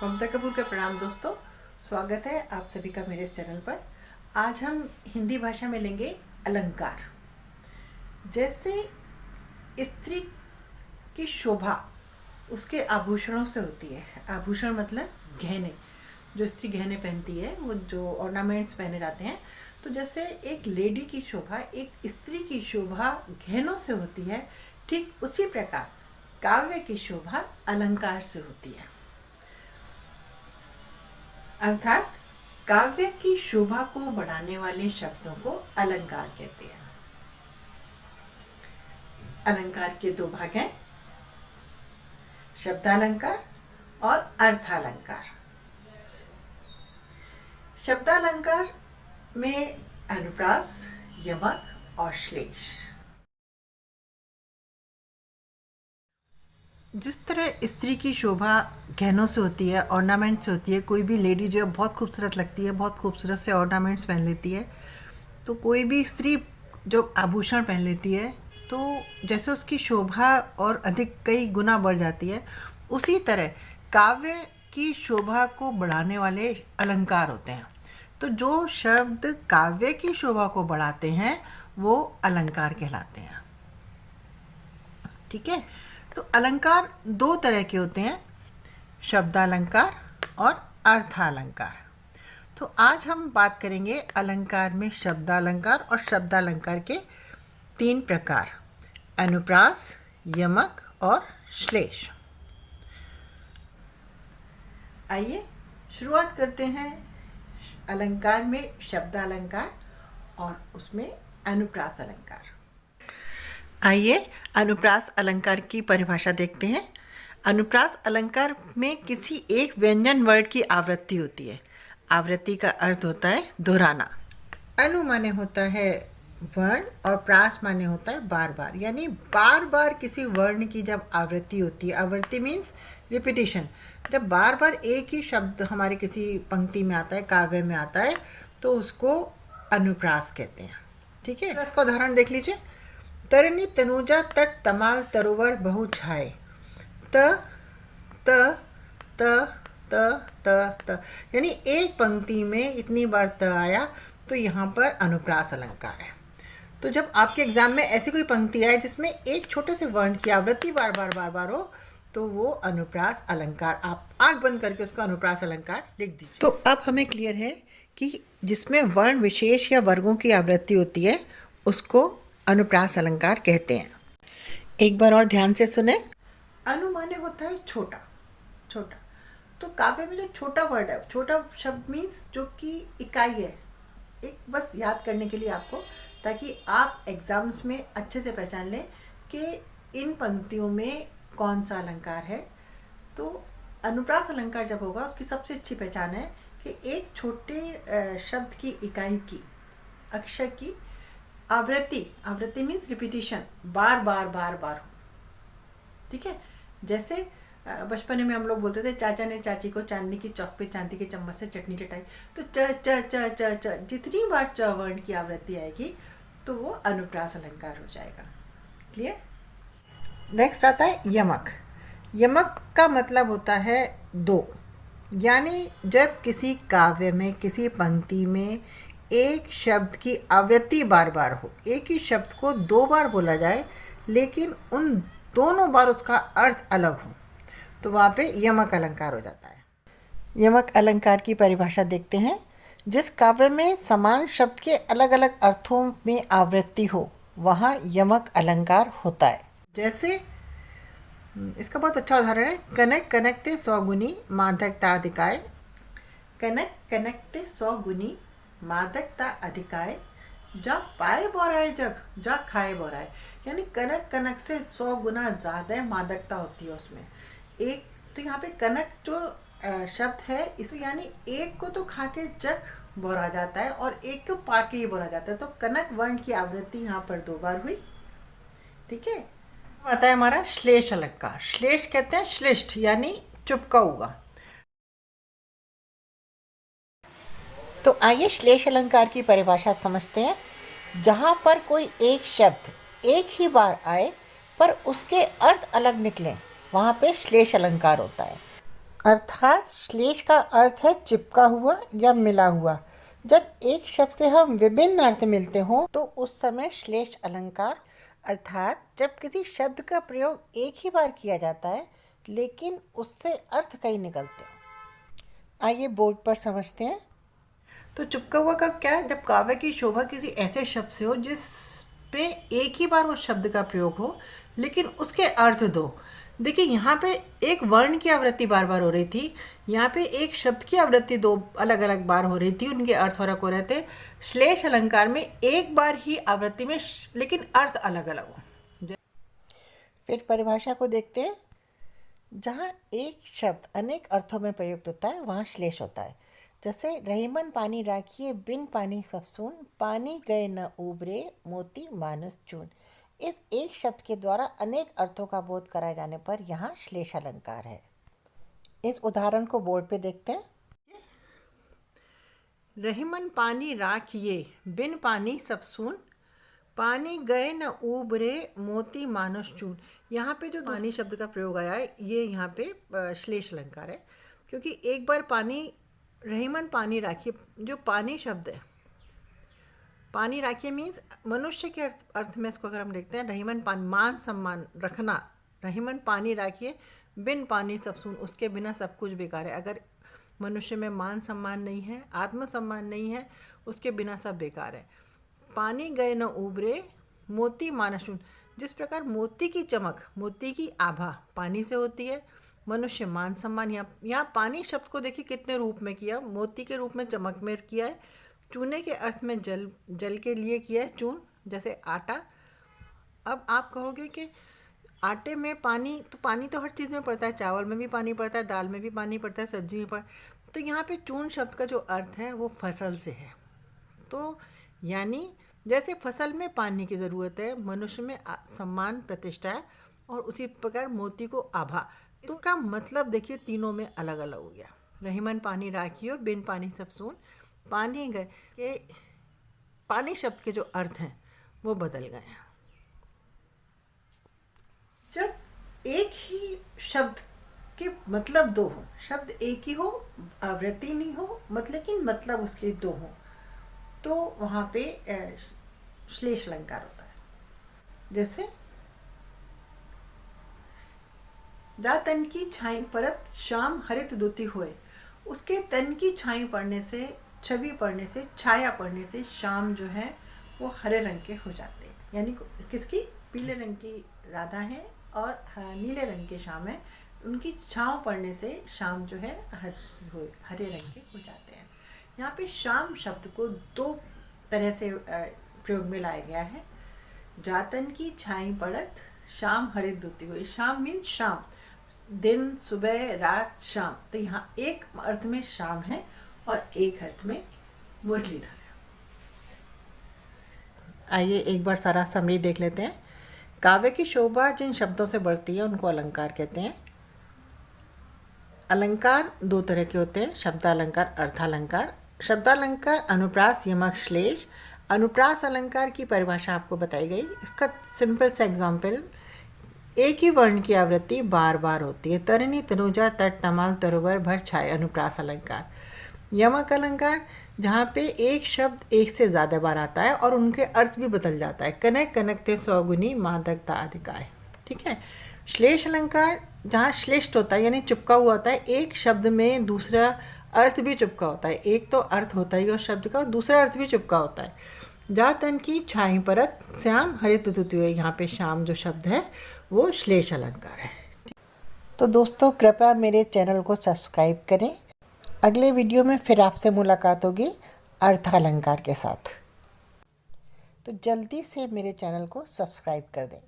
ममता कपूर का प्रणाम दोस्तों। स्वागत है आप सभी का मेरे इस चैनल पर। आज हम हिंदी भाषा में लेंगे अलंकार। जैसे स्त्री की शोभा उसके आभूषणों से होती है। आभूषण मतलब गहने, जो स्त्री गहने पहनती है, वो जो ऑर्नामेंट्स पहने जाते हैं। तो जैसे एक लेडी की शोभा, एक स्त्री की शोभा गहनों से होती है, ठीक उसी प्रकार काव्य की शोभा अलंकार से होती है। अर्थात काव्य की शोभा को बढ़ाने वाले शब्दों को अलंकार कहते हैं। अलंकार के दो भाग हैं, शब्दालंकार और अर्थालंकार। शब्दालंकार में अनुप्रास, यमक और श्लेष। जिस तरह स्त्री की शोभा गहनों से होती है, ऑर्नामेंट से होती है, कोई भी लेडी जो है बहुत खूबसूरत लगती है, बहुत खूबसूरत से ऑर्नामेंट्स पहन लेती है, तो कोई भी स्त्री जो आभूषण पहन लेती है तो जैसे उसकी शोभा और अधिक कई गुना बढ़ जाती है, उसी तरह काव्य की शोभा को बढ़ाने वाले अलंकार होते हैं। तो जो शब्द काव्य की शोभा को बढ़ाते हैं वो अलंकार कहलाते हैं। ठीक है, तो अलंकार दो तरह के होते हैं, शब्दालंकार और अर्थालंकार। तो आज हम बात करेंगे अलंकार में शब्दालंकार और शब्दालंकार के तीन प्रकार, अनुप्रास, यमक और श्लेष। आइए शुरुआत करते हैं अलंकार में शब्दालंकार और उसमें अनुप्रास अलंकार। आइए अनुप्रास अलंकार की परिभाषा देखते हैं। अनुप्रास अलंकार में किसी एक व्यंजन वर्ण की आवृत्ति होती है। आवृत्ति का अर्थ होता है दोहराना। अनु माने होता है वर्ण और प्रास माने होता है बार बार, यानी बार बार किसी वर्ण की जब आवृत्ति होती है, आवृत्ति मीन्स रिपीटिशन, जब बार बार एक ही शब्द हमारे किसी पंक्ति में आता है, काव्य में आता है, तो उसको अनुप्रास कहते हैं। ठीक है, इसका उदाहरण देख लीजिए। तरनी तनुजा तट तमाल तरोवर बहु छाए, त त त त त त, यानी एक पंक्ति में इतनी बार त आया तो यहाँ पर अनुप्रास अलंकार है। तो जब आपके एग्जाम में ऐसी कोई पंक्ति आए जिसमें एक छोटे से वर्ण की आवृत्ति बार बार हो, तो वो अनुप्रास अलंकार, आप आंख बंद करके उसको अनुप्रास अलंकार लिख दीजिए। तो अब हमें क्लियर है कि जिसमें वर्ण विशेष या वर्गों की आवृत्ति होती है उसको अनुप्रास अलंकार कहते हैं। एक बार और ध्यान से सुने। अनु माने होता है छोटा, छोटा। तो काव्य में जो छोटा वर्ड है, छोटा शब्द मीन्स जो कि इकाई है, एक बस याद करने के लिए आपको, ताकि आप एग्जाम्स में अच्छे से पहचान लें कि इन पंक्तियों में कौन सा अलंकार है। तो अनुप्रास अलंकार जब होगा उसकी सबसे अच्छी पहचान है कि एक छोटे शब्द की इकाई की, अक्षर की आवृत्ति, आवृत्ति मीन्स रिपीटिशन, बार बार हो। ठीक है, जैसे बचपन में हम लोग बोलते थे चाचा ने चाची को चांदी की चौक पे चांदी के चम्मच से चटनी चटाई, तो च च च च च, जितनी बार च वर्ण की आवृत्ति आएगी तो वो अनुप्रास अलंकार हो जाएगा। क्लियर। नेक्स्ट आता है यमक। यमक का मतलब होता है दो, यानी जब किसी काव्य में, किसी पंक्ति में एक शब्द की आवृत्ति बार बार हो, एक ही शब्द को दो बार बोला जाए लेकिन उन दोनों बार उसका अर्थ अलग हो, तो वहाँ पे यमक अलंकार हो जाता है। यमक अलंकार की परिभाषा देखते हैं। जिस काव्य में समान शब्द के अलग अलग अर्थों में आवृत्ति हो वहाँ यमक अलंकार होता है। जैसे इसका बहुत अच्छा उदाहरण है, कनक कनकते सौगुनी मादकता अधिकाय। कनक कनकते सौगुनी मादकता अधिकाय, जा पाए बोराए जग, जा खाए बोराए, यानी कनक कनक से 100 गुना ज़्यादा मादकता होती है उसमें। एक तो यहाँ पे कनक जो शब्द है, इस यानी एक को तो खा के जग बोरा जाता है और एक को पा के ही बोरा जाता है, तो कनक वर्ण की आवृत्ति यहाँ पर दो बार हुई। ठीक है, आता है हमारा श्लेष अलंकार। श्लेष कहते हैं श्लिष्ट, यानी चुपका हुआ। तो आइए श्लेष अलंकार की परिभाषा समझते हैं। जहाँ पर कोई एक शब्द एक ही बार आए पर उसके अर्थ अलग निकलें, वहाँ पे श्लेष अलंकार होता है। अर्थात श्लेष का अर्थ है चिपका हुआ या मिला हुआ। जब एक शब्द से हम विभिन्न अर्थ मिलते हों तो उस समय श्लेष अलंकार, अर्थात जब किसी शब्द का प्रयोग एक ही बार किया जाता है लेकिन उससे अर्थ कई निकलते हैं। आइए बोर्ड पर समझते हैं। तो चिपका हुआ का क्या है? जब काव्य की शोभा किसी ऐसे शब्द से हो जिस पे एक ही बार उस शब्द का प्रयोग हो लेकिन उसके अर्थ दो। देखिए यहाँ पे एक वर्ण की आवृत्ति बार बार हो रही थी, यहाँ पे एक शब्द की आवृत्ति दो अलग अलग बार हो रही थी, उनके अर्थ फर्क हो रहे थे। श्लेष अलंकार में एक बार ही आवृत्ति में लेकिन अर्थ अलग अलग हो। फिर परिभाषा को देखते हैं। जहाँ एक शब्द अनेक अर्थों में प्रयुक्त होता है वहाँ श्लेष होता है। जैसे रहीमन पानी राखिए बिन पानी सब सून, पानी गए न उबरे मोती मानस चून। इस एक शब्द के द्वारा अनेक अर्थों का बोध कराए जाने पर यहाँ श्लेष अलंकार है। इस उदाहरण को बोर्ड पे देखते हैं। रहीमन पानी राखिए बिन पानी सब सून, पानी गए न उबरे मोती मानस चून। यहाँ पे जो पानी शब्द का प्रयोग आया है ये यहाँ पे श्लेष अलंकार है, क्योंकि एक बार पानी, रहीमन पानी राखिए, जो पानी शब्द है, पानी राखिए मीन्स मनुष्य के अर्थ में इसको अगर हम देखते हैं, रहीमन पानी मान सम्मान रखना, रहीमन पानी राखिए बिन पानी सब सून, उसके बिना सब कुछ बेकार है। अगर मनुष्य में मान सम्मान नहीं है, आत्मसम्मान नहीं है, उसके बिना सब बेकार है। पानी गए न उबरे मोती मानस चून। जिस प्रकार मोती की चमक, मोती की आभा पानी से होती है, मनुष्य मान सम्मान, यहाँ पानी शब्द को देखिए कितने रूप में किया, मोती के रूप में चमक में किया है, चूने के अर्थ में जल के लिए किया है, चून जैसे आटा। अब आप कहोगे कि आटे में पानी, तो पानी तो हर चीज़ में पड़ता है, चावल में भी पानी पड़ता है, दाल में भी पानी पड़ता है, सब्जी में पड़ता। तो यहाँ पे चून शब्द का जो अर्थ है वो फसल से है। तो यानी जैसे फसल में पानी की ज़रूरत है, मनुष्य में सम्मान प्रतिष्ठा है, और उसी प्रकार मोती को आभा। तो का मतलब देखिए तीनों में अलग अलग हो गया। रहीमन पानी राखियो बिन पानी सब सून, पानी गए के पानी शब्द के जो अर्थ हैं वो बदल गए हैं। जब एक ही शब्द के मतलब दो हो, शब्द एक ही हो, आवृत्ति नहीं हो, लेकिन मतलब उसके दो हो, तो वहाँ पे श्लेष अलंकार होता है। जैसे जा तन की छाई परत शाम हरित दुति हुए, उसके तन की छाई पड़ने से, छवि पड़ने से, छाया पड़ने से शाम जो है वो हरे रंग के हो जाते हैं। यानी किसकी? पीले रंग की राधा है और नीले रंग के श्याम है, उनकी छांव पड़ने से शाम जो है हरे रंग के हो जाते हैं। यहाँ पे शाम शब्द को दो तरह से प्रयोग में लाया गया है। जातन की छाई पड़त शाम हरित दुति हुई। शाम मीन्स शाम, दिन, सुबह, रात, शाम। तो यहाँ एक अर्थ में शाम है और एक अर्थ में मुरलीधर है। आइए एक बार सारा समरी देख लेते हैं। काव्य की शोभा जिन शब्दों से बढ़ती है उनको अलंकार कहते हैं। अलंकार दो तरह के होते हैं, शब्दालंकार, अर्थालंकार। शब्दालंकार अनुप्रास, यमक, श्लेष। अनुप्रास अलंकार की परिभाषा आपको बताई गई। इसका सिंपल सा एग्जाम्पल, एक ही वर्ण की आवृत्ति बार बार होती है। तरनी, तनुजा, तट, तमाल, तरोवर, भर, छाय, अनुप्रास अलंकार। यमक अलंकार, जहाँ पे एक शब्द एक से ज़्यादा बार आता है और उनके अर्थ भी बदल जाता है। कनक, कनकते, स्वगुनी, मादकता, अधिकाय। ठीक है। श्लेष अलंकार, जहाँ श्लेष्ट होता है यानी चिपका हुआ होता है, एक शब्द में दूसरा अर्थ भी चिपका होता है। एक तो अर्थ होता है उस शब्द का, दूसरा अर्थ भी चिपका होता है। जा तन की छाई परत श्याम हरित दुति हुए, यहाँ पे श्याम जो शब्द है वो श्लेष अलंकार है। तो दोस्तों कृपया मेरे चैनल को सब्सक्राइब करें। अगले वीडियो में फिर आपसे मुलाकात होगी अर्थालंकार के साथ। तो जल्दी से मेरे चैनल को सब्सक्राइब कर दें।